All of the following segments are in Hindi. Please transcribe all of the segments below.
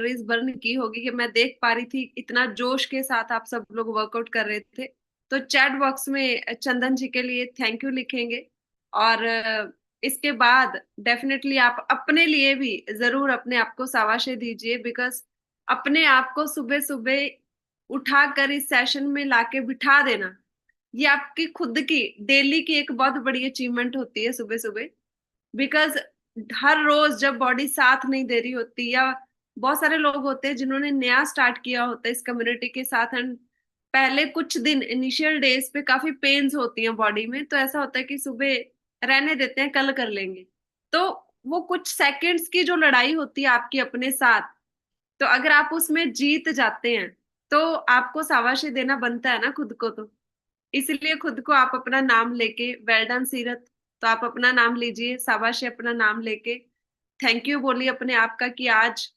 कैलोरीज बर्न की होगी कि मैं देख पा रही थी इतना जोश के साथ आप सब लोग वर्कआउट कर रहे थे। तो चैट बॉक्स में चंदन जी के लिए थैंक यू लिखेंगे। और इसके बाद डेफिनेटली आप अपने लिए भी जरूर अपने आप को शाबाशी दीजिए, बिकॉज अपने आप को सुबह सुबह उठाकर इस सेशन में लाके बिठा देना, ये आपकी खुद की डेली की एक बहुत बड़ी अचीवमेंट होती है सुबह सुबह। बिकॉज हर रोज जब बॉडी साथ नहीं दे रही होती, या बहुत सारे लोग होते हैं जिन्होंने नया स्टार्ट किया होता है इस कम्युनिटी के साथ, एंड पहले कुछ दिन इनिशियल डेज पे काफी पेन्स होती हैं बॉडी में, तो ऐसा होता है कि सुबह रहने देते हैं, कल कर लेंगे। तो वो कुछ सेकंड्स की जो लड़ाई होती है आपकी अपने साथ, तो अगर आप उसमें जीत जाते हैं तो आपको शाबाशी देना बनता है ना खुद को। तो इसलिए खुद को आप अपना नाम लेके, वेल डन सीरत, तो आप अपना नाम लीजिए, शाबाशी अपना नाम लेके थैंक यू बोलिए अपने आप का कि आज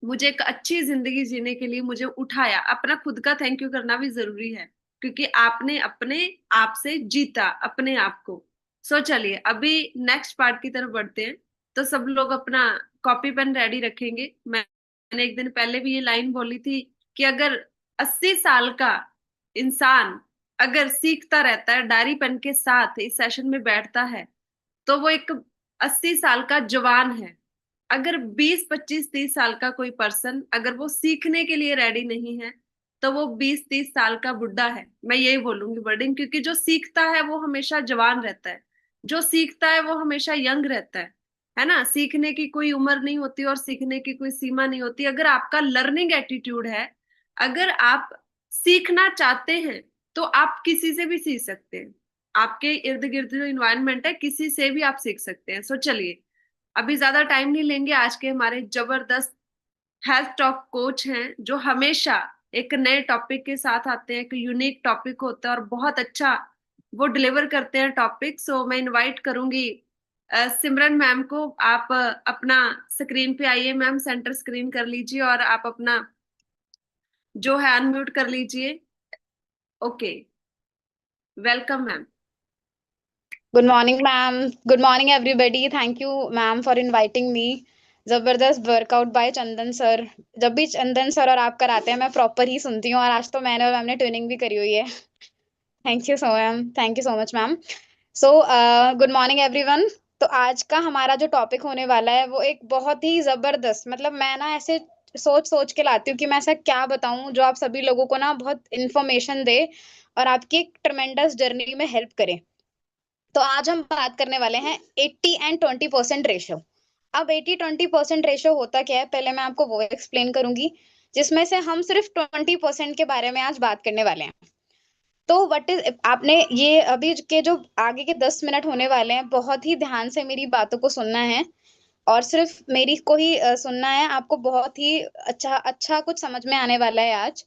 मुझे एक अच्छी जिंदगी जीने के लिए मुझे उठाया। अपना खुद का थैंक यू करना भी जरूरी है, क्योंकि आपने अपने आप से जीता अपने आप को। सो चलिए अभी नेक्स्ट पार्ट की तरफ बढ़ते हैं। तो सब लोग अपना कॉपी पेन रेडी रखेंगे। मैंने एक दिन पहले भी ये लाइन बोली थी कि अगर 80 साल का इंसान अगर सीखता रहता है, डायरी पेन के साथ इस सेशन में बैठता है, तो वो एक 80 साल का जवान है। अगर 20 25 30 साल का कोई पर्सन अगर वो सीखने के लिए रेडी नहीं है, तो वो 20 30 साल का बुढ़ा है। मैं यही बोलूंगी वर्डिंग, क्योंकि जो सीखता है वो हमेशा जवान रहता है, जो सीखता है वो हमेशा यंग रहता है ना। सीखने की कोई उम्र नहीं होती और सीखने की कोई सीमा नहीं होती। अगर आपका लर्निंग एटीट्यूड है, अगर आप सीखना चाहते हैं, तो आप किसी से भी सीख सकते हैं। आपके इर्द गिर्द जो इन्वायरमेंट है, किसी से भी आप सीख सकते हैं। सो चलिए अभी ज्यादा टाइम नहीं लेंगे। आज के हमारे जबरदस्त हेल्थ टॉक कोच हैं, जो हमेशा एक नए टॉपिक के साथ आते हैं, एक यूनिक टॉपिक होता है और बहुत अच्छा वो डिलीवर करते हैं टॉपिक। सो मैं इनवाइट करूंगी सिमरन मैम को। आप अपना स्क्रीन पे आइए मैम, सेंटर स्क्रीन कर लीजिए और आप अपना जो है अनम्यूट कर लीजिए। Okay, welcome ma'am. Good morning ma'am. Good morning everybody. Thank you ma'am for inviting me. जबरदस्त वर्कआउट बाय चंदन सर। जब भी चंदन सर और आप कराते हैं मैं प्रॉपर ही सुनती हूँ, और आज तो मैंने और मैम ने ट्रेनिंग भी करी हुई है। Thank you so ma'am, thank you so much ma'am. So good morning everyone. तो आज का हमारा जो टॉपिक होने वाला है वो एक बहुत ही जबरदस्त, मतलब मैं ना ऐसे सोच सोच के लाती हूँ कि मैं ऐसा क्या बताऊं जो आप सभी लोगों को ना बहुत इन्फॉर्मेशन दे और आपकी एक ट्रमेंडस जर्नी में हेल्प करे। तो आज हम बात करने वाले हैं 80 एंड 20% रेशियो। अब 80-20% रेशियो होता क्या है, पहले मैं आपको वो एक्सप्लेन करूंगी, जिसमें से हम सिर्फ 20% के बारे में आज बात करने वाले हैं। तो व्हाट इज, आपने ये अभी के जो आगे के 10 मिनट होने वाले हैं, बहुत ही ध्यान से मेरी बातों को सुनना है, और सिर्फ मेरी को ही सुनना है। आपको बहुत ही अच्छा अच्छा कुछ समझ में आने वाला है आज।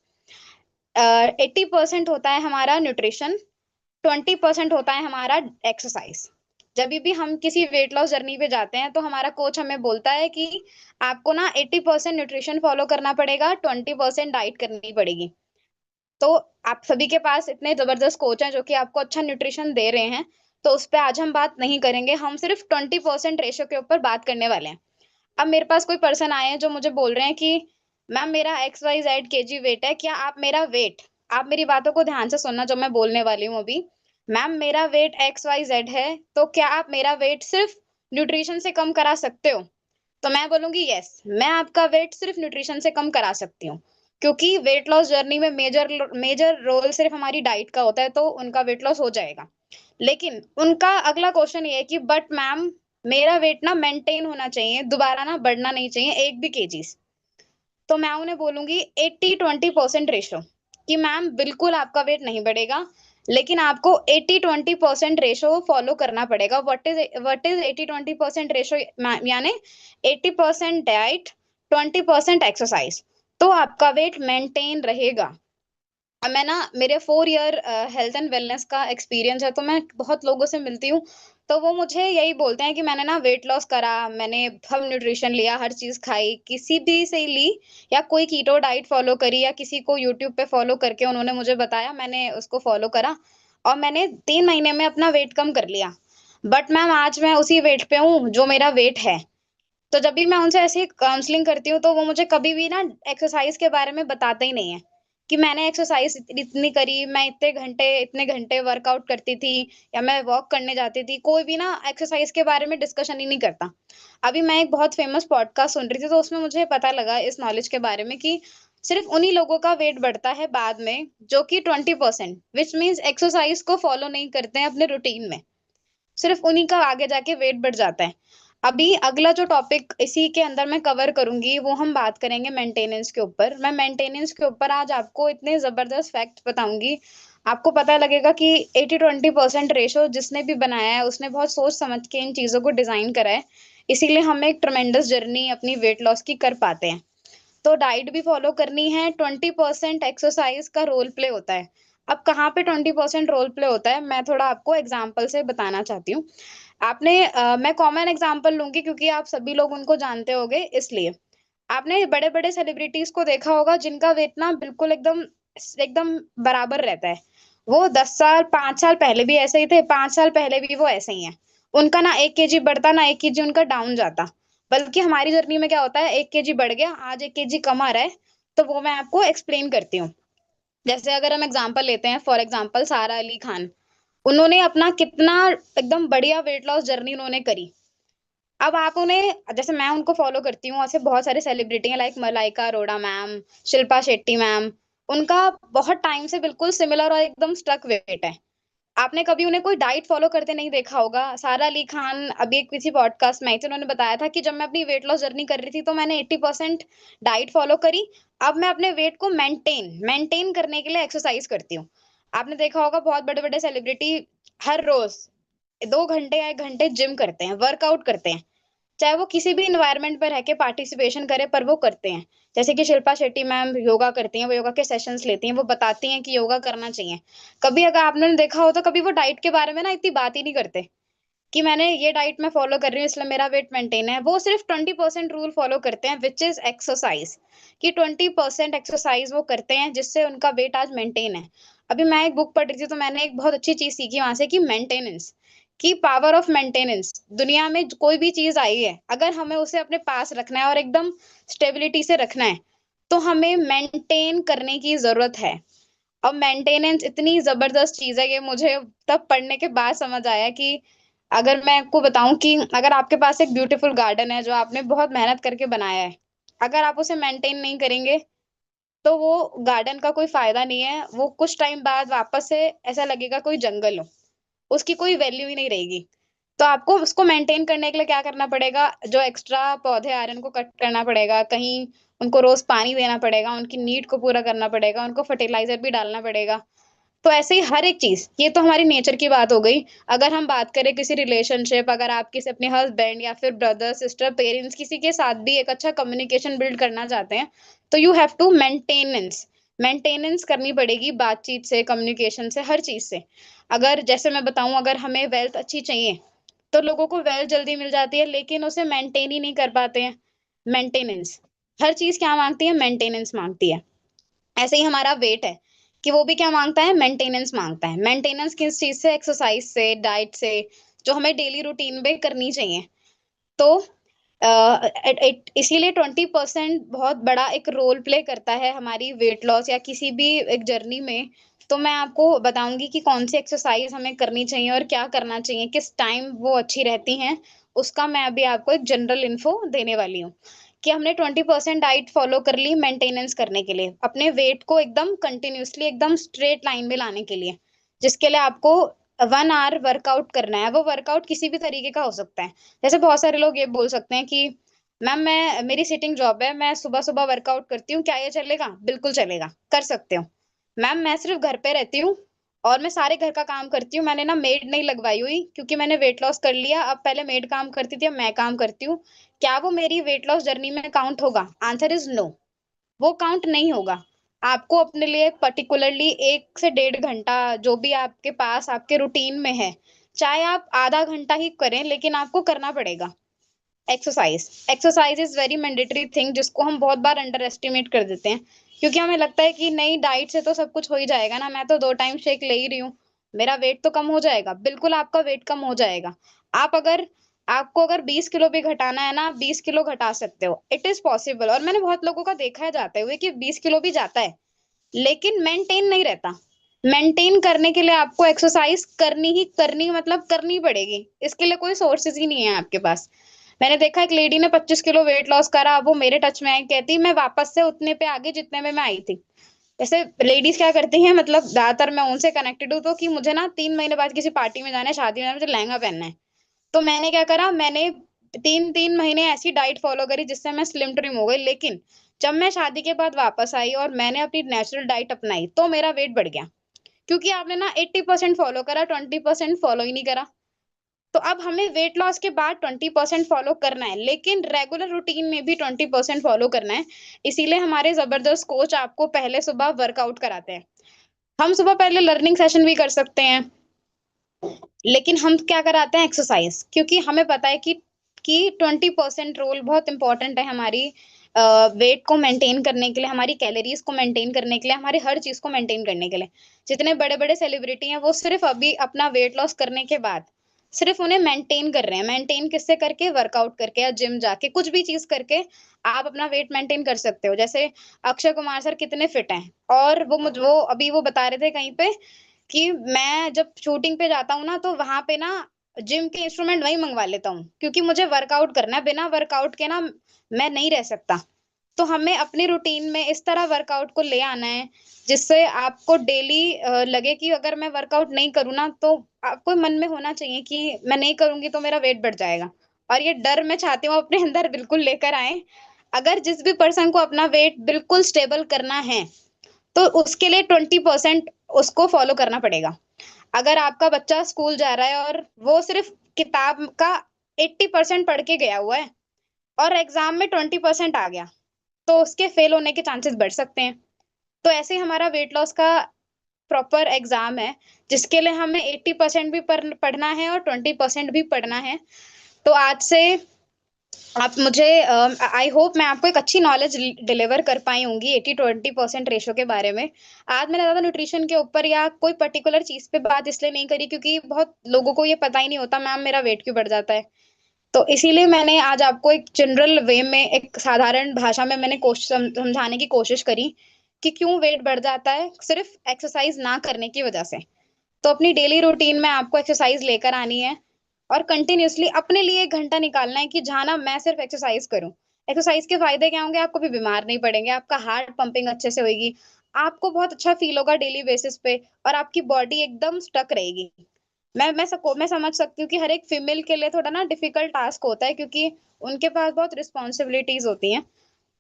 80% होता है हमारा न्यूट्रिशन, 20% होता है हमारा एक्सरसाइज। जब भी हम किसी वेट लॉस जर्नी पे जाते हैं तो हमारा कोच हमें बोलता है कि आपको ना 80% न्यूट्रिशन फॉलो करना पड़ेगा, 20% डाइट करनी पड़ेगी। तो आप सभी के पास इतने जबरदस्त कोच हैं जो कि आपको अच्छा न्यूट्रिशन दे रहे हैं, तो उस पर आज हम बात नहीं करेंगे। हम सिर्फ 20% रेशो के ऊपर बात करने वाले हैं। अब मेरे पास कोई पर्सन आए हैं जो मुझे बोल रहे हैं कि मैम मेरा XYZ kg वेट है, क्या आप मेरा वेट, आप मेरी बातों को ध्यान से सुनना जो मैं बोलने वाली हूँ अभी। मैम मेरा वेट XYZ है, तो क्या आप मेरा वेट सिर्फ न्यूट्रिशन से कम करा सकते हो? तो मैं बोलूंगी यस, मैं आपका वेट सिर्फ न्यूट्रिशन से कम करा सकती हूँ, क्योंकि वेट लॉस जर्नी में मेजर मेजर रोल सिर्फ हमारी डाइट का होता है, तो उनका वेट लॉस हो जाएगा। लेकिन उनका अगला क्वेश्चन ये है कि बट मैम मेरा वेट ना मेंटेन होना चाहिए, दोबारा ना बढ़ना नहीं चाहिए एक भी केजीज। तो मैं उन्हें बोलूंगी 80-20% रेशो, कि मैम बिल्कुल आपका वेट नहीं बढ़ेगा, लेकिन आपको 80-20% रेशो फॉलो करना पड़ेगा। What is 80-20% ratio? यानी 80% डाइट, 20% एक्सरसाइज, तो आपका वेट मेंटेन रहेगा। अब मैं ना, मेरे 4 ईयर हेल्थ एंड वेलनेस का एक्सपीरियंस है, तो मैं बहुत लोगों से मिलती हूँ, तो वो मुझे यही बोलते हैं कि मैंने ना वेट लॉस करा, मैंने फल न्यूट्रिशन लिया, हर चीज खाई, किसी भी से ली, या कोई कीटो डाइट फॉलो करी, या किसी को यूट्यूब पे फॉलो करके उन्होंने मुझे बताया, मैंने उसको फॉलो करा, और मैंने 3 महीने में अपना वेट कम कर लिया। बट मैम आज मैं उसी वेट पे हूँ जो मेरा वेट है। तो जब भी मैं उनसे ऐसी काउंसलिंग करती हूँ तो वो मुझे कभी भी ना एक्सरसाइज के बारे में बताते ही नहीं है कि मैंने एक्सरसाइज इतनी करी, मैं इतने घंटे वर्कआउट करती थी या मैं वॉक करने जाती थी। कोई भी ना एक्सरसाइज के बारे में डिस्कशन ही नहीं करता। अभी मैं एक बहुत फेमस पॉडकास्ट सुन रही थी तो उसमें मुझे पता लगा इस नॉलेज के बारे में कि सिर्फ उन्हीं लोगों का वेट बढ़ता है बाद में जो कि 20% विच मीन्स एक्सरसाइज को फॉलो नहीं करते हैं अपने रूटीन में। सिर्फ उन्हीं का आगे जाके वेट बढ़ जाता है। अभी अगला जो टॉपिक इसी के अंदर मैं कवर करूंगी वो हम बात करेंगे मेंटेनेंस के ऊपर। मैं मेंटेनेंस के ऊपर आज आपको इतने जबरदस्त फैक्ट बताऊंगी, आपको पता लगेगा कि 80-20% रेशो जिसने भी बनाया है उसने बहुत सोच समझ के इन चीजों को डिजाइन करा है। इसीलिए हम एक ट्रमेंडस जर्नी अपनी वेट लॉस की कर पाते हैं। तो डाइट भी फॉलो करनी है, 20% एक्सरसाइज का रोल प्ले होता है। अब कहाँ पे 20% रोल प्ले होता है मैं थोड़ा आपको एग्जाम्पल से बताना चाहती हूँ। मैं कॉमन एग्जांपल लूंगी क्योंकि आप सभी लोग उनको जानते होंगे इसलिए। आपने बड़े बड़े सेलिब्रिटीज को देखा होगा जिनका वेट ना बिल्कुल एकदम एकदम बराबर रहता है। वो 10 साल 5 साल पहले भी ऐसे ही थे, 5 साल पहले भी वो ऐसे ही हैं। उनका ना 1 केजी बढ़ता ना 1 केजी उनका डाउन जाता। बल्कि हमारी जर्नी में क्या होता है, 1 केजी बढ़ गया, आज 1 केजी कम आ रहा है। तो वो मैं आपको एक्सप्लेन करती हूँ। जैसे अगर हम एग्जाम्पल लेते हैं, फॉर एग्जाम्पल सारा अली खान। उन्होंने अपना कितना एकदम बढ़िया वेट लॉस जर्नी उन्होंने करी। अब आप उन्हें, जैसे मैं उनको फॉलो करती हूँ, ऐसे बहुत सारे सेलिब्रिटी हैं like Malaika Arora ma'am, Shilpa Shetty ma'am. उनका बहुत टाइम से बिल्कुल सिमिलर और एकदम स्टक वेट है। आपने कभी उन्हें कोई डाइट फॉलो करते नहीं देखा होगा। सारा अली खान अभी एक किसी पॉडकास्ट में आई थी, उन्होंने बताया था कि जब मैं अपनी वेट लॉस जर्नी कर रही थी तो मैंने 80% डाइट फॉलो करी। अब मैं अपने वेट को मेंटेन करने के लिए एक्सरसाइज करती हूँ। आपने देखा होगा बहुत बड़े बड़े सेलिब्रिटी हर रोज 2 घंटे या 1 घंटे जिम करते हैं, वर्कआउट करते हैं। चाहे वो किसी भी इन्वायरमेंट पर रह के पार्टिसिपेशन करे पर वो करते हैं। जैसे कि शिल्पा शेट्टी मैम योगा करती हैं, वो योगा के सेशंस लेती हैं, वो बताती हैं कि योगा करना चाहिए। कभी अगर आपने देखा हो तो कभी वो डाइट के बारे में ना इतनी बात ही नहीं करते कि मैंने ये डाइट मैं फॉलो कर रही हूँ इसलिए मेरा वेट मेंटेन है। वो सिर्फ 20% रूल फॉलो करते हैं विच इज एक्सरसाइज। कि 20% एक्सरसाइज वो करते हैं जिससे उनका वेट आज मेंटेन है। अभी मैं एक बुक पढ़ रही थी तो मैंने एक बहुत अच्छी चीज सीखी वहां से कि मेंटेनेंस, की पावर ऑफ मेंटेनेंस। दुनिया में कोई भी चीज आई है, अगर हमें उसे अपने पास रखना है और एकदम स्टेबिलिटी से रखना है तो हमें मेंटेन करने की जरूरत है। अब मेंटेनेंस इतनी जबरदस्त चीज है कि मुझे तब पढ़ने के बाद समझ आया कि अगर मैं आपको बताऊं कि अगर आपके पास एक ब्यूटीफुल गार्डन है जो आपने बहुत मेहनत करके बनाया है, अगर आप उसे मेंटेन नहीं करेंगे तो वो गार्डन का कोई फायदा नहीं है। वो कुछ टाइम बाद वापस से ऐसा लगेगा कोई जंगल हो, उसकी कोई वैल्यू ही नहीं रहेगी। तो आपको उसको मेंटेन करने के लिए क्या करना पड़ेगा, जो एक्स्ट्रा पौधे आ रहे हैं उनको कट करना पड़ेगा, कहीं उनको रोज पानी देना पड़ेगा, उनकी नीड को पूरा करना पड़ेगा, उनको फर्टिलाइजर भी डालना पड़ेगा। तो ऐसे ही हर एक चीज, ये तो हमारी नेचर की बात हो गई। अगर हम बात करें किसी रिलेशनशिप, अगर आप किसी अपने हस्बैंड या फिर ब्रदर सिस्टर पेरेंट्स किसी के साथ भी एक अच्छा कम्युनिकेशन बिल्ड करना चाहते हैं तो you have to maintenance. Maintenance करनी पड़ेगी बातचीत से, कम्युनिकेशन से, हर चीज से। अगर जैसे मैं बताऊं, अगर हमें वेल्थ अच्छी चाहिए तो लोगों को वेल्थ जल्दी मिल जाती है लेकिन उसे मेंटेन ही नहीं कर पाते हैं। मेंटेनेंस, हर चीज क्या मांगती है, मेंटेनेंस मांगती है। ऐसे ही हमारा वेट है कि वो भी क्या मांगता है, मेंटेनेंस मांगता है। मेंटेनेंस किस चीज से, एक्सरसाइज से, डाइट से, जो हमें डेली रूटीन में करनी चाहिए। तो इसीलिए 20% बहुत बड़ा एक रोल प्ले करता है हमारी वेट लॉस या किसी भी एक जर्नी में। तो मैं आपको बताऊंगी कि कौन सी एक्सरसाइज हमें करनी चाहिए और क्या करना चाहिए, किस टाइम वो अच्छी रहती हैं। उसका मैं अभी आपको एक जनरल इन्फो देने वाली हूँ कि हमने 20% डाइट फॉलो कर ली मेंटेनेंस करने के लिए, अपने वेट को एकदम कंटिन्यूअसली एकदम स्ट्रेट लाइन में लाने के लिए, जिसके लिए आपको 1 आवर वर्कआउट करना है। वो वर्कआउट किसी भी तरीके का हो सकता है। जैसे बहुत सारे लोग ये बोल सकते हैं कि मैम मैं, मेरी सिटिंग जॉब है, मैं सुबह सुबह वर्कआउट करती हूँ, क्या ये चलेगा? बिल्कुल चलेगा, कर सकते हो। मैम मैं सिर्फ घर पे रहती हूँ और मैं सारे घर का काम करती हूँ, मैंने ना मेड नहीं लगवाई हुई क्योंकि मैंने वेट लॉस कर लिया, अब पहले मेड काम करती थी अब मैं काम करती हूँ। क्या वो मेरी वेट लॉस जर्नी में काउंट होगा? आंसर इज नो, वो काउंट नहीं होगा। आपको अपने लिए पर्टिकुलरली 1 से 1.5 घंटा जो भी आपके पास आपके रूटीन में है, चाहे आप आधा घंटा ही करें लेकिन आपको करना पड़ेगा। Exercise, exercise is very mandatory thing जिसको हम बहुत बार अंडर एस्टिमेट कर देते हैं क्योंकि हमें लगता है कि नहीं डाइट से तो सब कुछ हो ही जाएगा ना, मैं तो 2 टाइम शेक ले ही रही हूँ, मेरा वेट तो कम हो जाएगा। बिल्कुल आपका वेट कम हो जाएगा। आप अगर आपको अगर 20 किलो भी घटाना है ना, 20 किलो घटा सकते हो, इट इज पॉसिबल। और मैंने बहुत लोगों का देखा है जाते हुए कि 20 किलो भी जाता है, लेकिन मेंटेन नहीं रहता। मेंटेन करने के लिए आपको एक्सरसाइज करनी ही करनी, मतलब करनी पड़ेगी, इसके लिए कोई सोर्सेज ही नहीं है आपके पास। मैंने देखा एक लेडी ने 25 किलो वेट लॉस करा, वो मेरे टच में आई, कहती मैं वापस से उतने पे आ गई जितने में मैं आई थी। जैसे लेडीज क्या करती हैं, मतलब ज्यादातर मैं उनसे कनेक्टेड हूँ, तो कि मुझे ना 3 महीने बाद किसी पार्टी में जाना है, शादी में जाना है, मुझे लहंगा पहनना है। तो मैंने क्या करा, मैंने 3 3 महीने ऐसी डाइट फॉलो करी जिससे मैं स्लिम ट्रिम हो गई। लेकिन जब मैं शादी के बाद वापस आई और मैंने अपनी नेचुरल डाइट अपनाई, तो मेरा वेट बढ़ गया। क्योंकि आपने ना 80% फॉलो करा, 20% फॉलो ही नहीं करा। तो अब हमें वेट लॉस के बाद 20% फॉलो करना है, लेकिन रेगुलर रूटीन में भी 20% फॉलो करना है। इसीलिए हमारे जबरदस्त कोच आपको पहले सुबह वर्कआउट कराते हैं। हम सुबह पहले लर्निंग सेशन भी कर सकते हैं, लेकिन हम क्या कराते हैं, एक्सरसाइज। क्योंकि हमें पता है कि 20% रोल बहुत इंपॉर्टेंट है हमारी वेट को मेंटेन करने के लिए, हमारी कैलोरीज को मेंटेन करने के लिए, हमारी हर चीज को मेंटेन करने के लिए। जितने बड़े बड़े सेलिब्रिटी हैं, वो सिर्फ अभी अपना वेट लॉस करने के बाद सिर्फ उन्हें मेंटेन कर रहे हैं। मेंटेन किससे करके, वर्कआउट करके या जिम जाके, कुछ भी चीज करके आप अपना वेट मेंटेन कर सकते हो। जैसे अक्षय कुमार सर कितने फिट हैं, और वो अभी वो बता रहे थे कहीं पे कि मैं जब शूटिंग पे जाता हूँ ना, तो वहां पे ना जिम के इंस्ट्रूमेंट वही मंगवा लेता हूँ, क्योंकि मुझे वर्कआउट करना है। बिना वर्कआउट के ना मैं नहीं रह सकता। तो हमें अपनी रूटीन में इस तरह वर्कआउट को ले आना है, जिससे आपको डेली लगे कि अगर मैं वर्कआउट नहीं करूँ ना, तो आपको मन में होना चाहिए कि मैं नहीं करूंगी तो मेरा वेट बढ़ जाएगा। और ये डर मैं चाहती हूँ अपने अंदर बिल्कुल लेकर आए। अगर जिस भी पर्सन को अपना वेट बिल्कुल स्टेबल करना है, तो उसके लिए 20% उसको फॉलो करना पड़ेगा। अगर आपका बच्चा स्कूल जा रहा है और वो सिर्फ किताब का 80% पढ़ के गया हुआ है, और एग्जाम में 20% आ गया, तो उसके फेल होने के चांसेस बढ़ सकते हैं। तो ऐसे ही हमारा वेट लॉस का प्रॉपर एग्जाम है, जिसके लिए हमें 80% भी पढ़ना है और 20% भी पढ़ना है। तो आज से आप मुझे, आई होप मैं आपको एक अच्छी नॉलेज डिलीवर कर पाई होंगी 80-20% रेशो के बारे में। आज मैंने ज्यादा न्यूट्रिशन के ऊपर या कोई पर्टिकुलर चीज पे बात इसलिए नहीं करी, क्योंकि बहुत लोगों को ये पता ही नहीं होता मैम मेरा वेट क्यों बढ़ जाता है। तो इसीलिए मैंने आज आपको एक जनरल वे में, एक साधारण भाषा में मैंने कोशिश समझाने की कोशिश करी कि क्यों वेट बढ़ जाता है सिर्फ एक्सरसाइज ना करने की वजह से। तो अपनी डेली रूटीन में आपको एक्सरसाइज लेकर आनी है, और कंटिन्यूअसली अपने लिए 1 घंटा निकालना है कि जहाँ ना मैं सिर्फ एक्सरसाइज करूं। एक्सरसाइज के फायदे क्या होंगे, आपको भी बीमार नहीं पड़ेंगे, आपका हार्ट पंपिंग अच्छे से होगी, आपको बहुत अच्छा फील होगा डेली बेसिस पे, और आपकी बॉडी एकदम स्टक रहेगी। मैं समझ सकती हूँ कि हर एक फीमेल के लिए थोड़ा ना डिफिकल्ट टास्क होता है, क्योंकि उनके पास बहुत रिस्पॉन्सिबिलिटीज होती हैं।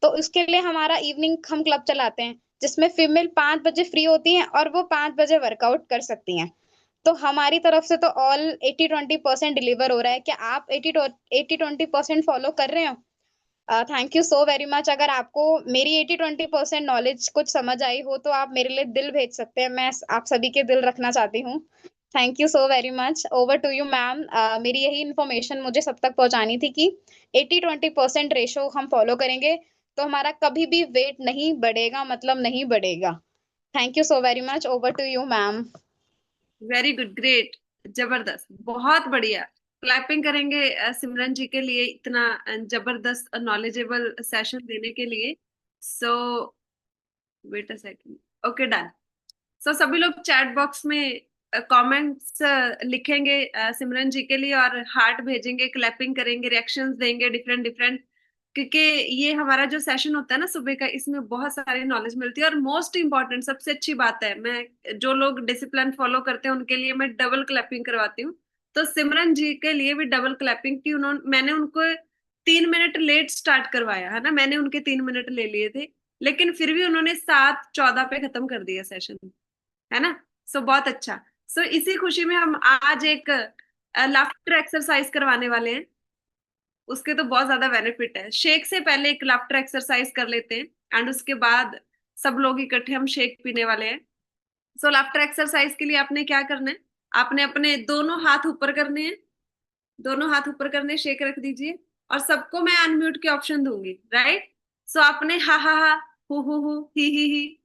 तो उसके लिए हमारा इवनिंग हम क्लब चलाते हैं, जिसमें फीमेल 5 बजे फ्री होती हैं और वो 5 बजे वर्कआउट कर सकती हैं। तो हमारी तरफ से तो ऑल 80-20% डिलीवर हो रहा है। क्या आप 80-20% फॉलो कर रहे हो? Thank you so very much. अगर आपको मेरी 80-20% नॉलेज कुछ समझ आई हो, तो आप मेरे लिए दिल भेज सकते हैं, मैं आप सभी के दिल रखना चाहती हूँ। Thank you so very much. Over to you ma'am. मेरी यही इन्फॉर्मेशन मुझे सब तक पहुंचानी थी कि 80-20% रेशो हम फॉलो करेंगे, तो हमारा कभी भी वेट नहीं बढ़ेगा, मतलब नहीं बढ़ेगा। Thank you so very much. Over to you ma'am. Very good, great, जबरदस्त, बहुत बढ़िया। क्लैपिंग करेंगे सिमरन जी के लिए, इतना जबरदस्त नॉलेजेबल सेशन देने के लिए। So wait a second. Okay, done. So सभी लोग चैट बॉक्स में कमेंट्स लिखेंगे सिमरन जी के लिए, और हार्ट भेजेंगे, क्लैपिंग करेंगे, रिएक्शंस देंगे डिफरेंट डिफरेंट। क्योंकि ये हमारा जो सेशन होता है ना सुबह का, इसमें बहुत सारी नॉलेज मिलती है। और मोस्ट इम्पॉर्टेंट, सबसे अच्छी बात है, मैं जो लोग डिसिप्लिन फॉलो करते हैं उनके लिए मैं डबल क्लैपिंग करवाती हूँ। तो सिमरन जी के लिए भी डबल क्लैपिंग की। उन्होंने मैंने उनको 3 मिनट लेट स्टार्ट करवाया है ना, मैंने उनके 3 मिनट ले लिए थे, लेकिन फिर भी उन्होंने 7:14 पे खत्म कर दिया सेशन, है ना। सो बहुत अच्छा। सो इसी खुशी में हम आज एक लाफ्टर एक्सरसाइज करवाने वाले हैं। उसके तो बहुत ज्यादा बेनिफिट है। शेक से पहले एक लाफ्टर एक्सरसाइज कर लेते हैं, एंड उसके बाद सब लोग इकट्ठे हम शेक पीने वाले हैं। सो लाफ्टर एक्सरसाइज के लिए आपने क्या करना है, आपने अपने दोनों हाथ ऊपर करने हैं, दोनों हाथ ऊपर करने, शेक रख दीजिए। और सबको मैं अनम्यूट के ऑप्शन दूंगी, राइट। सो आपने हा हा हा, हु ही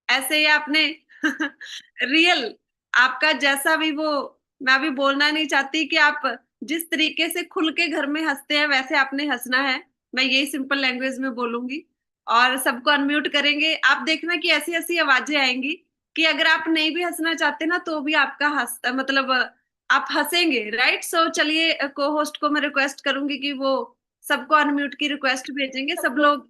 ऐसे ही आपने रियल, आपका जैसा भी वो, मैं अभी बोलना नहीं चाहती कि आप जिस तरीके से खुल के घर में हंसते हैं वैसे आपने हंसना है। मैं यही सिंपल लैंग्वेज में बोलूंगी और सबको अनम्यूट करेंगे। आप देखना कि ऐसी ऐसी आवाजें आएंगी कि अगर आप नहीं भी हंसना चाहते ना तो भी आपका मतलब आप हंसेंगे, राइट। सो चलिए, को होस्ट को मैं रिक्वेस्ट करूंगी कि वो सबको अनम्यूट की रिक्वेस्ट भेजेंगे। सब लोग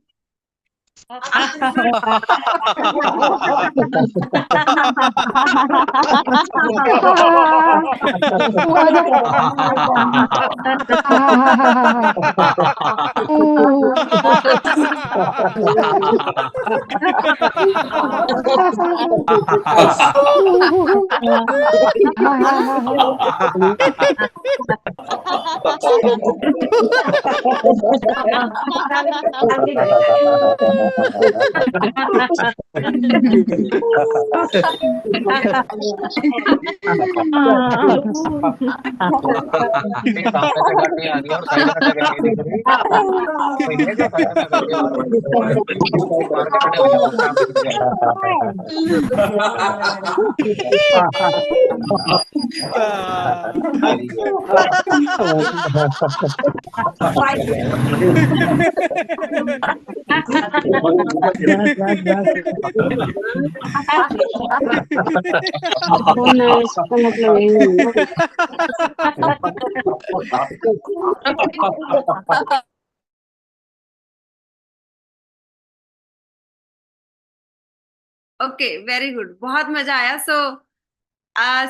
ओके, वेरी गुड, बहुत मजा आया। सो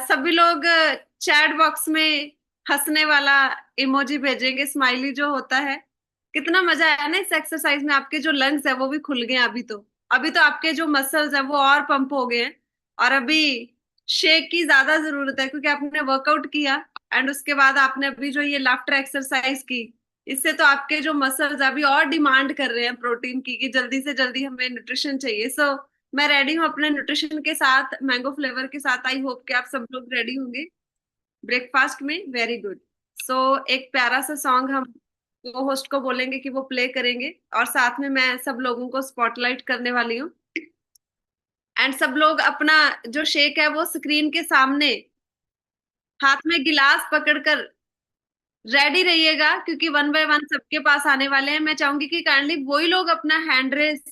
सभी लोग चैट बॉक्स में हंसने वाला इमोजी भेजेंगे, स्माइली जो होता है। कितना मजा आया ना इस एक्सरसाइज में। आपके जो लंग्स है वो भी खुल गए हैं अभी तो आपके जो मसल्स है वो और पंप हो गए हैं। और अभी शेक की ज्यादा जरूरत है क्योंकि आपने वर्कआउट किया एंड उसके बाद आपने अभी जो ये लाफ्टर एक्सरसाइज की, इससे तो आपके जो मसल्स अभी और डिमांड कर रहे हैं प्रोटीन की कि जल्दी से जल्दी हमें न्यूट्रिशन चाहिए। सो मैं रेडी हूँ अपने न्यूट्रिशन के साथ, मैंगो फ्लेवर के साथ। आई होप कि आप सब लोग रेडी होंगे ब्रेकफास्ट में। Very good. सो एक प्यारा सा सॉन्ग हम को होस्ट को बोलेंगे कि वो प्ले करेंगे और साथ में मैं सब लोगों को स्पॉटलाइट करने वाली हूँ। एंड सब लोग अपना जो शेक है वो स्क्रीन के सामने हाथ में गिलास पकड़कर रेडी रहिएगा क्योंकि वन बाय वन सबके पास आने वाले हैं। मैं चाहूंगी कि काइंडली वही लोग अपना हैंड रेस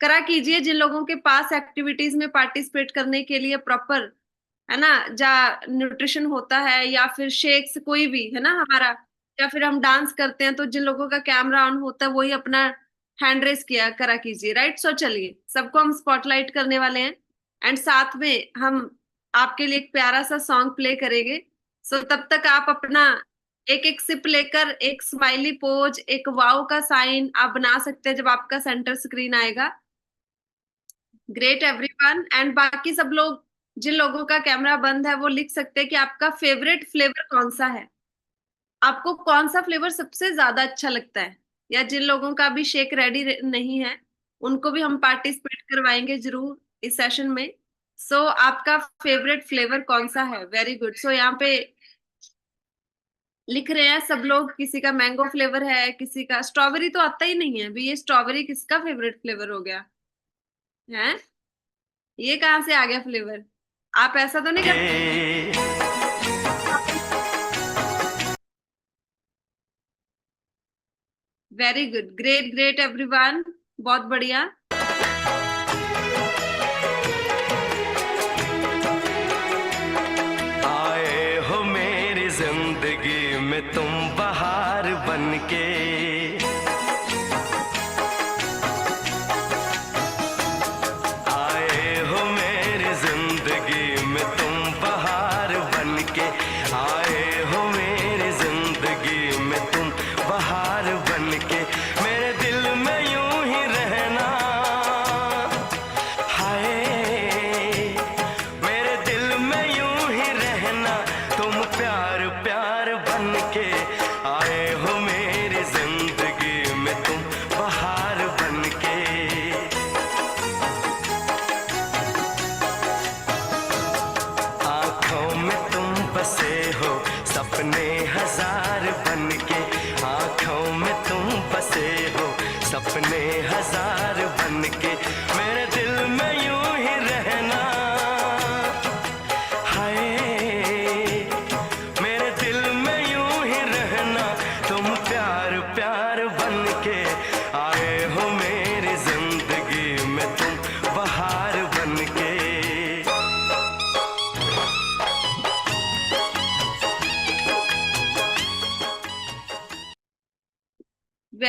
करा कीजिए जिन लोगों के पास एक्टिविटीज में पार्टिसिपेट करने के लिए प्रॉपर, है ना, जहाँ न्यूट्रिशन होता है या फिर शेक्स कोई भी है ना हमारा, या फिर हम डांस करते हैं तो जिन लोगों का कैमरा ऑन होता है वही अपना हैंड रेस किया करा कीजिए, राइट। सो चलिए, सबको हम स्पॉटलाइट करने वाले हैं एंड साथ में हम आपके लिए एक प्यारा सा सॉन्ग प्ले करेंगे। सो तब तक आप अपना एक एक सिप लेकर एक स्माइली पोज, एक वाव का साइन आप बना सकते हैं जब आपका सेंटर स्क्रीन आएगा। Great everyone. एंड बाकी सब लोग जिन लोगों का कैमरा बंद है वो लिख सकते हैं कि आपका फेवरेट फ्लेवर कौन सा है, आपको कौन सा फ्लेवर सबसे ज्यादा अच्छा लगता है। या जिन लोगों का भी शेक रेडी नहीं है उनको भी हम पार्टिसिपेट करवाएंगे जरूर इस सेशन में। सो आपका फेवरेट फ्लेवर कौन सा है। Very good. सो यहाँ पे लिख रहे हैं सब लोग, किसी का मैंगो फ्लेवर है, किसी का स्ट्रॉबेरी तो आता ही नहीं है अभी। ये स्ट्रॉबेरी किसका फेवरेट फ्लेवर हो गया है, ये कहाँ से आ गया फ्लेवर। आप ऐसा तो नहीं करते। Very good, great great everyone, बहुत बढ़िया। आए हो मेरी जिंदगी में तुम बहार बनके, आए हो मेरी जिंदगी में तुम बहार बनके, आए हो मेरी जिंदगी में तुम बहार बनके, मेरे दिल में यूं ही रहना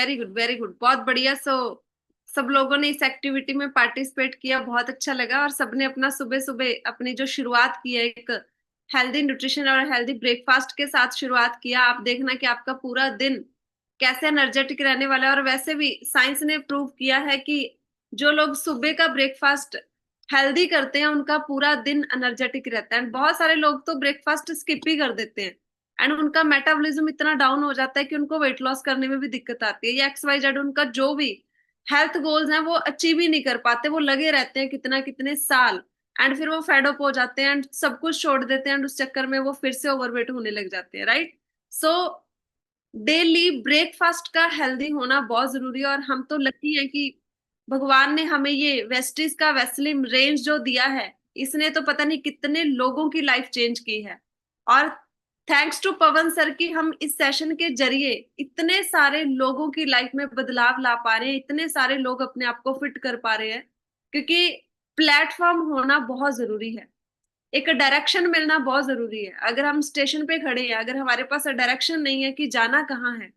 वेरी गुड वेरी गुड, बहुत बढ़िया। सो सब लोगों ने इस एक्टिविटी में पार्टिसिपेट किया, बहुत अच्छा लगा, और सबने अपना सुबह सुबह अपनी जो शुरुआत की है एक हेल्दी न्यूट्रिशन और हेल्दी ब्रेकफास्ट के साथ शुरुआत किया। आप देखना कि आपका पूरा दिन कैसे एनर्जेटिक रहने वाला है। और वैसे भी साइंस ने प्रूव किया है कि जो लोग सुबह का ब्रेकफास्ट हेल्दी करते हैं उनका पूरा दिन एनर्जेटिक रहता है। एंड बहुत सारे लोग तो ब्रेकफास्ट स्किप ही कर देते हैं एंड उनका मेटाबॉलिज्म इतना डाउन हो जाता है कि उनको वेट लॉस करने में भी दिक्कत आती है, या XYZ उनका जो भी हेल्थ गोल्स हैं वो अचीव ही नहीं कर पाते, वो लगे रहते हैं कितना कितने साल, एंड फिर वो फेड अप हो जाते हैं एंड सब कुछ छोड़ देते हैं एंड उस चक्कर में वो फिर से ओवरवेट होने लग जाते हैं, राइट। सो डेली ब्रेकफास्ट का हेल्दी होना बहुत जरूरी है। और हम तो लकी है कि भगवान ने हमें ये वेस्टिज का वेस्लिम रेंज जो दिया है, इसने तो पता नहीं कितने लोगों की लाइफ चेंज की है। और थैंक्स टू पवन सर की हम इस सेशन के जरिए इतने सारे लोगों की लाइफ में बदलाव ला पा रहे हैं, इतने सारे लोग अपने आप को फिट कर पा रहे हैं, क्योंकि प्लेटफॉर्म होना बहुत जरूरी है, एक डायरेक्शन मिलना बहुत जरूरी है। अगर हम स्टेशन पे खड़े हैं, अगर हमारे पास डायरेक्शन नहीं है कि जाना कहाँ है,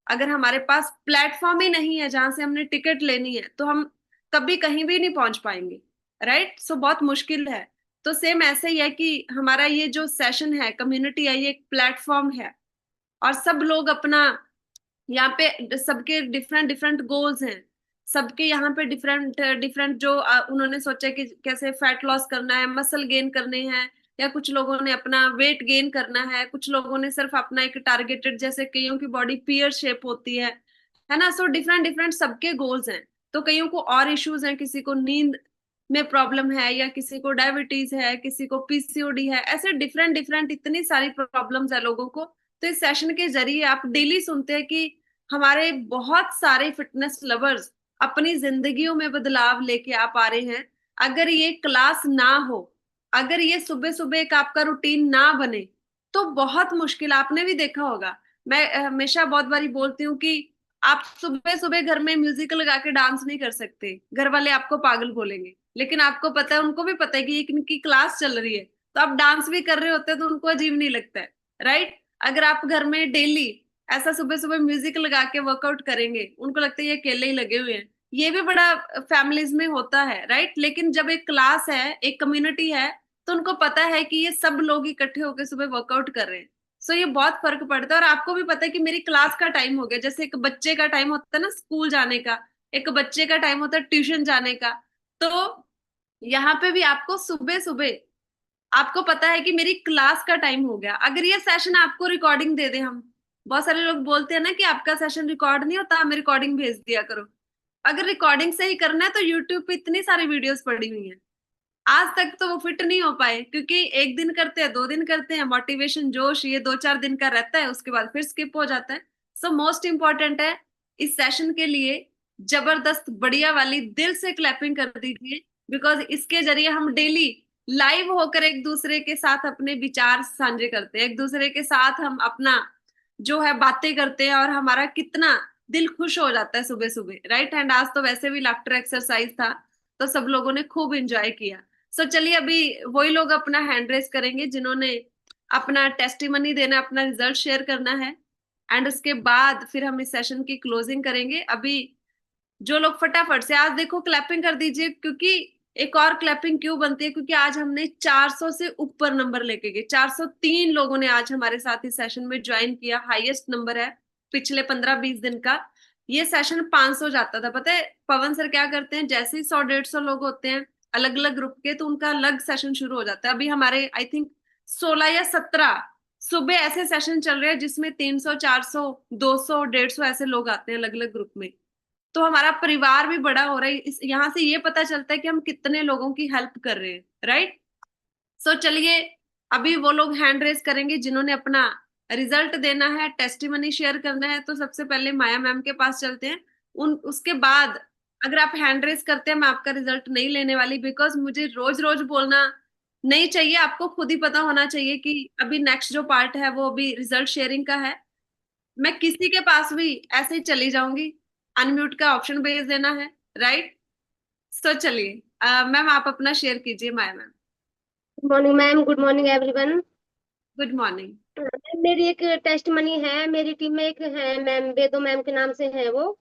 अगर हमारे पास प्लेटफॉर्म ही नहीं है जहां से हमने टिकट लेनी है, तो हम कभी कहीं भी नहीं पहुंच पाएंगे, राइट। सो बहुत मुश्किल है। तो सेम ऐसे ही है कि हमारा ये जो सेशन है, कम्युनिटी है, ये एक प्लेटफॉर्म है और सब लोग अपना यहाँ पे सबके डिफरेंट डिफरेंट गोल्स हैं, सबके यहाँ पे डिफरेंट डिफरेंट जो उन्होंने सोचा कि कैसे फैट लॉस करना है, मसल गेन करने हैं, या कुछ लोगों ने अपना वेट गेन करना है, कुछ लोगों ने सिर्फ अपना एक टारगेटेड, जैसे कईयों की बॉडी पियर शेप होती है ना। सो डिफरेंट डिफरेंट सबके गोल्स हैं। तो कईयों को और इश्यूज हैं, किसी को नींद में प्रॉब्लम है, या किसी को डायबिटीज है, किसी को PCOD है, ऐसे डिफरेंट डिफरेंट इतनी सारी प्रॉब्लम्स है लोगों को। तो इस सेशन के जरिए आप डेली सुनते हैं कि हमारे बहुत सारे फिटनेस लवर्स अपनी जिंदगियों में बदलाव लेके आ पा रहे हैं। अगर ये क्लास ना हो, अगर ये सुबह सुबह एक आपका रूटीन ना बने, तो बहुत मुश्किल। आपने भी देखा होगा, मैं हमेशा बहुत बारी बोलती हूँ कि आप सुबह सुबह घर में म्यूजिक लगा के डांस नहीं कर सकते, घर वाले आपको पागल बोलेंगे। लेकिन आपको पता है, उनको भी पता है कि ये इनकी क्लास चल रही है, तो आप डांस भी कर रहे होते हैं तो उनको अजीब नहीं लगता है, राइट। अगर आप घर में डेली ऐसा सुबह सुबह म्यूजिक लगा के वर्कआउट करेंगे, उनको लगता है ये अकेले ही लगे हुए हैं। ये भी बड़ा फैमिलीज में होता है, राइट। लेकिन जब एक क्लास है, एक कम्युनिटी है, तो उनको पता है कि ये सब लोग इकट्ठे होकर सुबह वर्कआउट कर रहे हैं। सो ये बहुत फर्क पड़ता है। और आपको भी पता है कि मेरी क्लास का टाइम हो गया, जैसे एक बच्चे का टाइम होता है ना स्कूल जाने का, एक बच्चे का टाइम होता है ट्यूशन जाने का। तो यहाँ पे भी आपको सुबह सुबह आपको पता है कि मेरी क्लास का टाइम हो गया। अगर ये सेशन आपको रिकॉर्डिंग दे दे, हम बहुत सारे लोग बोलते हैं ना कि आपका सेशन रिकॉर्ड नहीं होता, हमें रिकॉर्डिंग भेज दिया करो। अगर रिकॉर्डिंग से ही करना है तो यूट्यूब पे इतनी सारी वीडियोस पड़ी हुई हैं। आज तक तो वो फिट नहीं हो पाए, क्योंकि एक दिन करते हैं, 2 दिन करते हैं, मोटिवेशन जोश ये 2-4 दिन का रहता है, उसके बाद फिर स्किप हो जाता है। सो मोस्ट इंपॉर्टेंट है इस सेशन के लिए जबरदस्त बढ़िया वाली दिल से क्लैपिंग कर दीजिए, बिकॉज इसके जरिए हम डेली लाइव होकर एक दूसरे के साथ अपने विचार साझे करते हैं, एक दूसरे के साथ हम अपना जो है बातें करते हैं, और हमारा कितना दिल खुश हो जाता है सुबह सुबह, राइट। एंड आज तो वैसे भी लाफ्टर एक्सरसाइज था, तो सब लोगों ने खूब एंजॉय किया। सो चलिए अभी वही लोग अपना हैंड रेस करेंगे जिन्होंने अपना टेस्टिमनी देना, अपना रिजल्ट शेयर करना है, एंड उसके बाद फिर हम इस सेशन की क्लोजिंग करेंगे। अभी जो लोग फटाफट से आज देखो क्लैपिंग कर दीजिए, क्योंकि एक और क्लैपिंग क्यों बनती है, क्योंकि आज हमने 400 से ऊपर नंबर लेके गए। 403 लोगों ने आज हमारे साथ इस सेशन में ज्वाइन किया, हाईएस्ट नंबर है पिछले 15-20 दिन का। ये सेशन 500 जाता था। पता है पवन सर क्या करते हैं, जैसे ही 100-150 लोग होते हैं अलग अलग ग्रुप के, तो उनका अलग सेशन शुरू हो जाता है। अभी हमारे आई थिंक 16 या 17 सुबह ऐसे सेशन चल रहे हैं जिसमें 300, 400, 200, 150 ऐसे लोग आते हैं अलग अलग ग्रुप में। तो हमारा परिवार भी बड़ा हो रहा है। इस यहाँ से ये पता चलता है कि हम कितने लोगों की हेल्प कर रहे हैं, राइट। सो चलिए अभी वो लोग हैंड रेस करेंगे जिन्होंने अपना रिजल्ट देना है, टेस्टिमनी शेयर करना है। तो सबसे पहले माया मैम के पास चलते हैं। उसके बाद अगर आप हैंड रेस करते हैं, मैं आपका रिजल्ट नहीं लेने वाली, बिकॉज मुझे रोज रोज बोलना नहीं चाहिए। आपको खुद ही पता होना चाहिए कि अभी नेक्स्ट जो पार्ट है वो अभी रिजल्ट शेयरिंग का है। मैं किसी के पास भी ऐसे ही चली जाऊंगी, अनम्यूट का ऑप्शन भेज देना है, राइट। सो चलिए मैम आप अपना शेयर कीजिए, Maya ma'am. Good morning, ma'am. Good morning, everyone. Good morning. मेरी एक टेस्ट मनी है, मेरी टीम में एक है मैम, वेदो मैम के नाम से है वो।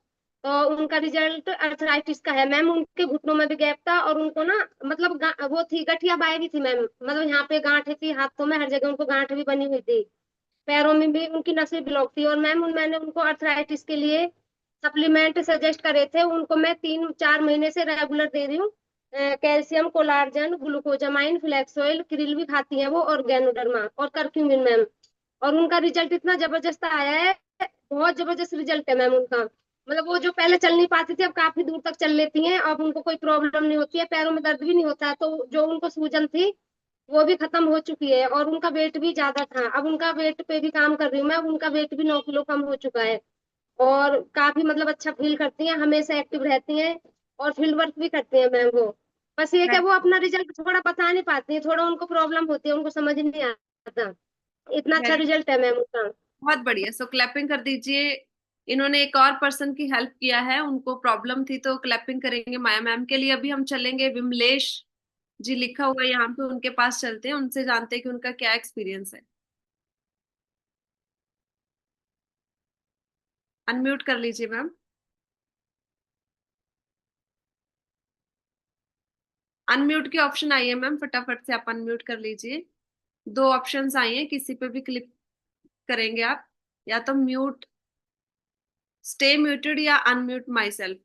तो उनका रिजल्ट अर्थराइटिस का है मैम। उनके घुटनों में भी गैप था, और उनको ना मतलब वो थी, गठिया बाई भी थी मैम, मतलब यहाँ पे गांठ थी, हाथों में हर जगह उनको गांठ भी बनी हुई थी, पैरों में भी उनकी नसें ब्लॉक थी। और मैम मैंने उनको अर्थराइटिस के लिए सप्लीमेंट सजेस्ट करे थे, उनको मैं 3-4 महीने से रेगुलर दे रही हूँ। Calcium, collagen, glucosamine, flax oil, krill भी खाती है वो, और गैनोडर्मा और करक्यूमिन मैम। और उनका रिजल्ट इतना जबरदस्त आया है, बहुत जबरदस्त रिजल्ट है मैम उनका। मतलब वो जो पहले चल नहीं पाती थी, अब काफी दूर तक चल लेती हैं, अब उनको कोई प्रॉब्लम नहीं होती है, पैरों में दर्द भी नहीं होता है। तो जो उनको सूजन थी वो भी खत्म हो चुकी है, और उनका वेट भी ज्यादा था, अब उनका वेट पे भी काम कर रही हूँ मैं, उनका वेट भी 9 किलो कम हो चुका है। और काफी मतलब अच्छा फील करती हैं, हमेशा एक्टिव रहती हैं, और फील्ड वर्क भी करती हैं मैम वो। बस ये क्या, वो अपना रिजल्ट थोड़ा बता नहीं पाती है, थोड़ा उनको प्रॉब्लम होती है, उनको समझ नहीं आता। इतना अच्छा वेरी, रिजल्ट है मैम उनका। बहुत बढ़िया। सो क्लैपिंग कर दीजिए। इन्होंने एक और पर्सन की हेल्प किया है, उनको प्रॉब्लम थी, तो क्लैपिंग करेंगे माया मैम के लिए। अभी हम चलेंगे, विमलेश जी लिखा हुआ है यहाँ पे, उनके पास चलते हैं, उनसे जानते हैं कि उनका क्या एक्सपीरियंस है। अनम्यूट कर लीजिए मैम। अनम्यूट की ऑप्शन आई है मैम, फटाफट से आप अनम्यूट कर लीजिए। दो ऑप्शंस आई हैं, किसी पे भी क्लिक करेंगे आप, या तो म्यूट, स्टे म्यूटेड, या अनम्यूट माई सेल्फ।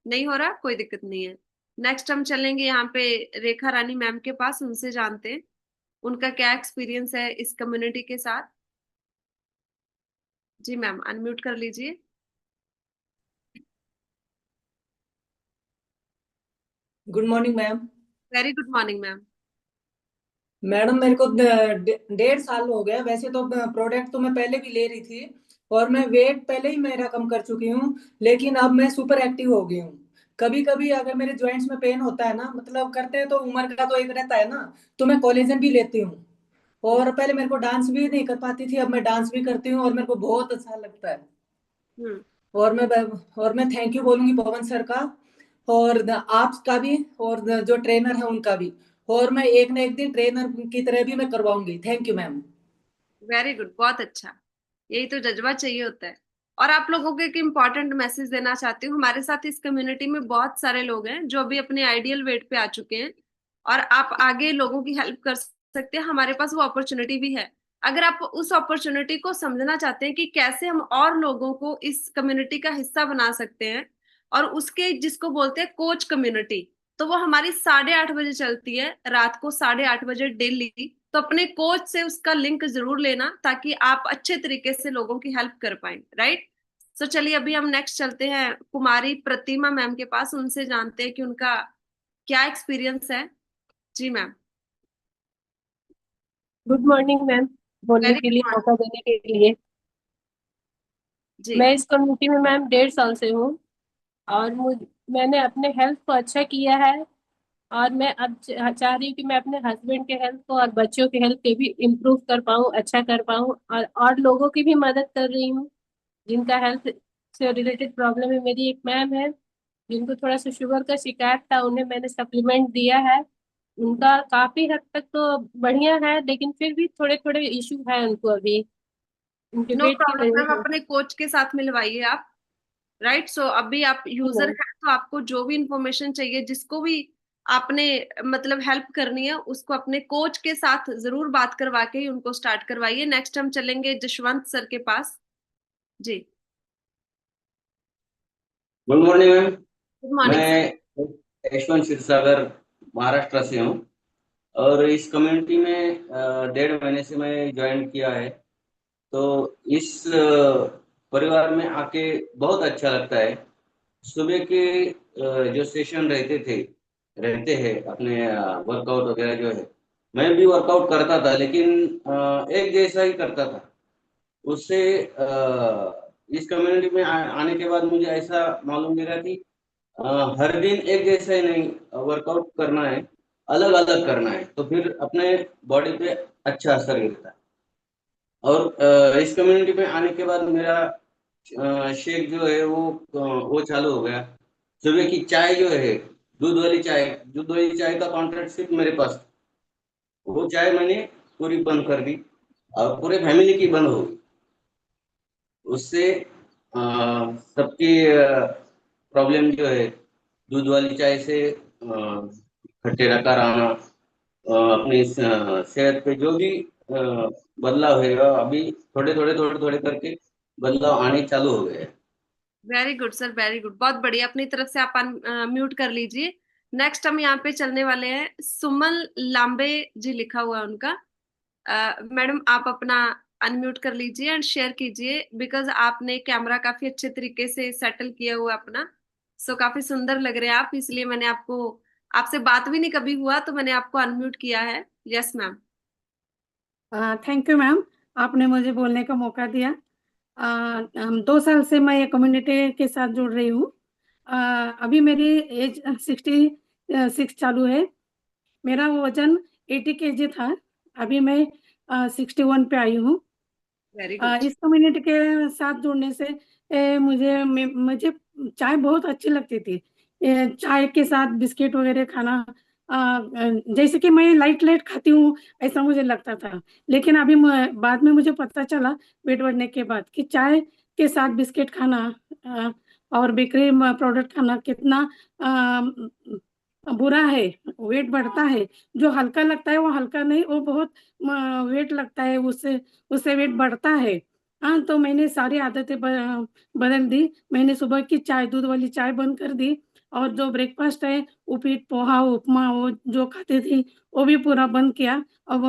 नहीं हो रहा, कोई दिक्कत नहीं है। नेक्स्ट हम चलेंगे यहाँ पे रेखा रानी मैम के पास, उनसे जानते हैं उनका क्या एक्सपीरियंस है इस कम्युनिटी के साथ। जी मैम, अनम्यूट कर लीजिए। Good morning ma'am. Very good morning ma'am. Madam मेरे को 1.5 साल हो गया। वैसे तो प्रोडक्ट तो मैं पहले भी ले रही थी, और मैं वेट पहले ही मेरा कम कर चुकी हूँ, लेकिन अब मैं सुपर एक्टिव हो गई हूँ। कभी कभी अगर मेरे जॉइंट्स में पेन होता है ना, मतलब करते हैं तो उम्र का तो एक रहता है ना, तो मैं कोलेजन भी लेती हूँ। और पहले मेरे को डांस भी नहीं कर पाती थी, अब मैं डांस भी करती हूँ, और मेरे को बहुत अच्छा लगता है। हम्म। और मैं थैंक यू बोलूंगी पवन सर का, और आपका भी, और जो ट्रेनर है उनका भी। और मैं एक ना एक दिन ट्रेनर की तरह भी मैं करवाऊंगी। Thank you ma'am. Very good, बहुत अच्छा। यही तो जज्बा चाहिए होता है। और आप लोगों को एक इम्पॉर्टेंट मैसेज देना चाहती हूँ, हमारे साथ इस कम्युनिटी में बहुत सारे लोग हैं जो अभी अपने आइडियल वेट पे आ चुके हैं, और आप आगे लोगों की हेल्प कर सकते हैं। हमारे पास वो अपॉर्चुनिटी भी है। अगर आप उस अपॉर्चुनिटी को समझना चाहते हैं कि कैसे हम और लोगों को इस कम्युनिटी का हिस्सा बना सकते हैं, और उसके जिसको बोलते हैं कोच कम्युनिटी, तो वो हमारी 8:30 बजे चलती है, रात को 8:30 बजे डेली। तो अपने कोच से उसका लिंक जरूर लेना, ताकि आप अच्छे तरीके से लोगों की हेल्प कर पाए, राइट। तो चलिए अभी हम नेक्स्ट चलते हैं कुमारी प्रतिमा मैम के पास, उनसे जानते हैं कि उनका क्या एक्सपीरियंस है। जी मैम। गुड मॉर्निंग मैम, बोलने वेरी के गुड लिए, मॉर्निंग। मौका देने के लिए। जी। मैं इस कम्युनिटी में मैम 1.5 साल से हूँ, और मैंने अपने हेल्थ को अच्छा किया है। और मैं अब चाह रही हूँ कि मैं अपने हस्बैंड के हेल्थ को और बच्चों के हेल्थ के भी इम्प्रूव कर पाऊँ, अच्छा कर पाऊँ, और लोगों की भी मदद कर रही हूँ जिनका हेल्थ से रिलेटेड प्रॉब्लम है। मेरी एक मैम है जिनको थोड़ा सा शुगर का शिकायत था, उन्हें मैंने सप्लीमेंट दिया है। उनका काफी हद तक तो बढ़िया है, लेकिन फिर भी थोड़े थोड़े इशू है उनको अभी, उनके नो वेट की प्रॉब्लम वजह मैम, से। अपने कोच के साथ मिलवाइए आप, राइट। सो अभी आप यूजर हैं, तो आपको जो भी इंफॉर्मेशन चाहिए, जिसको भी आपने मतलब हेल्प करनी है, उसको अपने कोच के साथ जरूर बात करवा के ही उनको स्टार्ट करवाइए। नेक्स्ट हम चलेंगे जशवंत सर के पास। जी। Good morning ma'am. Good morning sir. मैं यशवंत क्षीरसागर महाराष्ट्र से हूँ, और इस कम्युनिटी में 1.5 महीने से मैं ज्वाइन किया है। तो इस परिवार में आके बहुत अच्छा लगता है। सुबह के जो सेशन रहते हैं अपने वर्कआउट वगैरह जो है, मैं भी वर्कआउट करता था, लेकिन एक जैसा ही करता था। उससे इस कम्युनिटी में आने के बाद मुझे ऐसा मालूम मिला कि हर दिन एक जैसा ही नहीं वर्कआउट करना है, अलग अलग करना है, तो फिर अपने बॉडी पे अच्छा असर गिरता है। और इस कम्युनिटी में आने के बाद मेरा शेक जो है वो चालू हो गया। सुबह की चाय जो है, दूध वाली चाय का कॉन्ट्रैक्ट सिर्फ मेरे पास था। वो चाय मैंने पूरी बंद कर दी। और पूरे फैमिली की बंद हो गई। उससे सबकी प्रॉब्लम जो है, दूध वाली चाय से खट्टे डकार आना, अपनी सेहत पे जो भी बदलाव है, अभी थोड़े थोड़े करके बदलाव आने चालू हो गए हैं। Very good sir, very good, बहुत बढ़िया। अपनी तरफ से आप म्यूट कर लीजिए। नेक्स्ट हम यहाँ पे चलने वाले हैं, सुमन लांबे जी लिखा हुआ है उनका। मैडम आप अपना अनम्यूट कर लीजिए एंड शेयर कीजिए, बिकॉज आपने कैमरा काफी अच्छे तरीके से सेटल किया हुआ है अपना। सो काफी सुंदर लग रहे हैं आप, इसलिए मैंने आपको, आपसे बात भी नहीं कभी हुआ तो मैंने आपको अनम्यूट किया है। Yes ma'am. Thank you ma'am, आपने मुझे बोलने का मौका दिया। 2 साल से मैं ये कम्युनिटी के साथ जुड़ रही हूँ। अभी मेरी एज 66 चालू है। मेरा वजन 80 kg था, अभी मैं 61 पे आई हूँ। Very good. इस कम्युनिटी के साथ जुड़ने से मुझे चाय बहुत अच्छी लगती थी। चाय के साथ बिस्किट वगैरह खाना, जैसे कि मैं लाइट खाती हूँ ऐसा मुझे लगता था। लेकिन अभी बाद में मुझे पता चला वेट बढ़ने के बाद कि चाय के साथ बिस्किट खाना और बेकरी प्रोडक्ट खाना कितना बुरा है, वेट बढ़ता है। जो हल्का लगता है वो हल्का नहीं, वो बहुत वेट लगता है, उससे वेट बढ़ता है। हाँ, तो मैंने सारी आदतें बदल दी। मैंने सुबह की चाय, दूध वाली चाय बंद कर दी, और जो ब्रेकफास्ट है उपीट, पोहा, उपमा वो जो खाती थी वो भी पूरा बंद किया। अब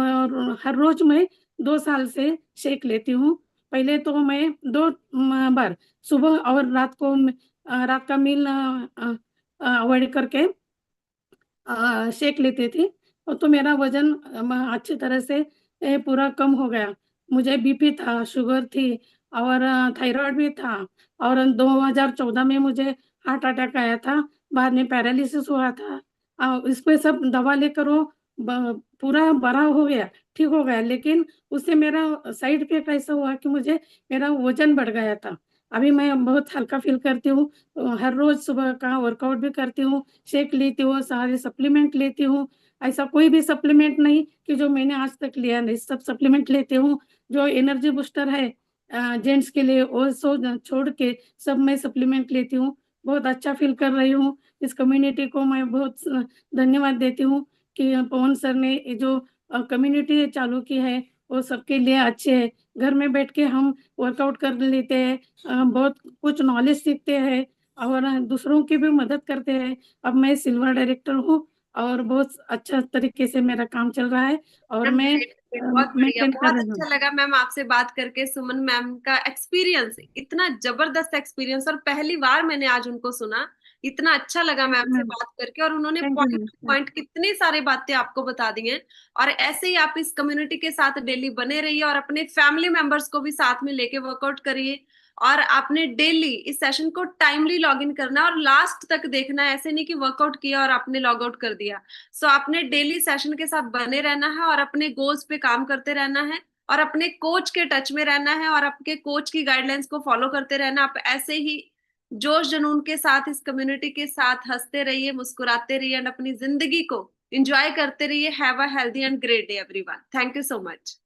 हर रोज मैं 2 साल से शेक लेती हूँ। पहले तो मैं 2 बार सुबह और रात को रात का मील अवॉइड करके शेक लेती थी, और तो मेरा वजन अच्छी तरह से पूरा कम हो गया। मुझे बीपी था, शुगर थी, और थायराइड भी था, और 2014 में मुझे हार्ट अटैक आया था, बाद में पैरालिसिस हुआ था। इस पे सब दवा लेकर वो पूरा बड़ा हो गया, ठीक हो गया, लेकिन उससे मेरा साइड इफेक्ट ऐसा हुआ कि मेरा वजन बढ़ गया था। अभी मैं बहुत हल्का फील करती हूँ, हर रोज सुबह का वर्कआउट भी करती हूँ, शेक लेती हूँ, सारे सप्लीमेंट लेती हूँ। ऐसा कोई भी सप्लीमेंट नहीं कि जो मैंने आज तक लिया नहीं, सब सप्लीमेंट लेती हूँ। जो एनर्जी बूस्टर है जेंट्स के लिए, वो छोड़ के सब मैं सप्लीमेंट लेती हूँ। बहुत अच्छा फील कर रही हूँ। इस कम्युनिटी को मैं बहुत धन्यवाद देती हूँ कि पवन सर ने ये जो कम्युनिटी चालू की है वो सबके लिए अच्छे है। घर में बैठ के हम वर्कआउट कर लेते हैं, बहुत कुछ नॉलेज सीखते हैं, और दूसरों की भी मदद करते हैं। अब मैं सिल्वर डायरेक्टर हूँ, और बहुत अच्छा तरीके से मेरा काम चल रहा है, और मैं बहुत बढ़िया, मेंटेन कर बहुत रही हूँ। अच्छा लगा मैम आपसे बात करके। सुमन मैम का एक्सपीरियंस, इतना जबरदस्त एक्सपीरियंस, और पहली बार मैंने आज उनको सुना। इतना अच्छा लगा मैम से बात करके, और उन्होंने thank you point two ma'am. Point कितनी सारी बातें आपको बता दी हैं। और ऐसे ही आप इस कम्युनिटी के साथ डेली बने रहिए, और अपने फैमिली मेंबर्स को भी साथ में लेके वर्कआउट करिए। और आपने डेली इस सेशन को टाइमली लॉग इन करना है और लास्ट तक देखना है, ऐसे नहीं कि वर्कआउट किया और आपने लॉग आउट कर दिया। सो आपने डेली सेशन के साथ बने रहना है, और अपने गोल्स पे काम करते रहना है, और अपने कोच के टच में रहना है, और आपके कोच की गाइडलाइंस को फॉलो करते रहना। आप ऐसे ही जोश जुनून के साथ इस कम्युनिटी के साथ हंसते रहिए, मुस्कुराते रहिए, एंड अपनी जिंदगी को एंजॉय करते रहिए। Have a healthy and great day everyone. Thank you so much.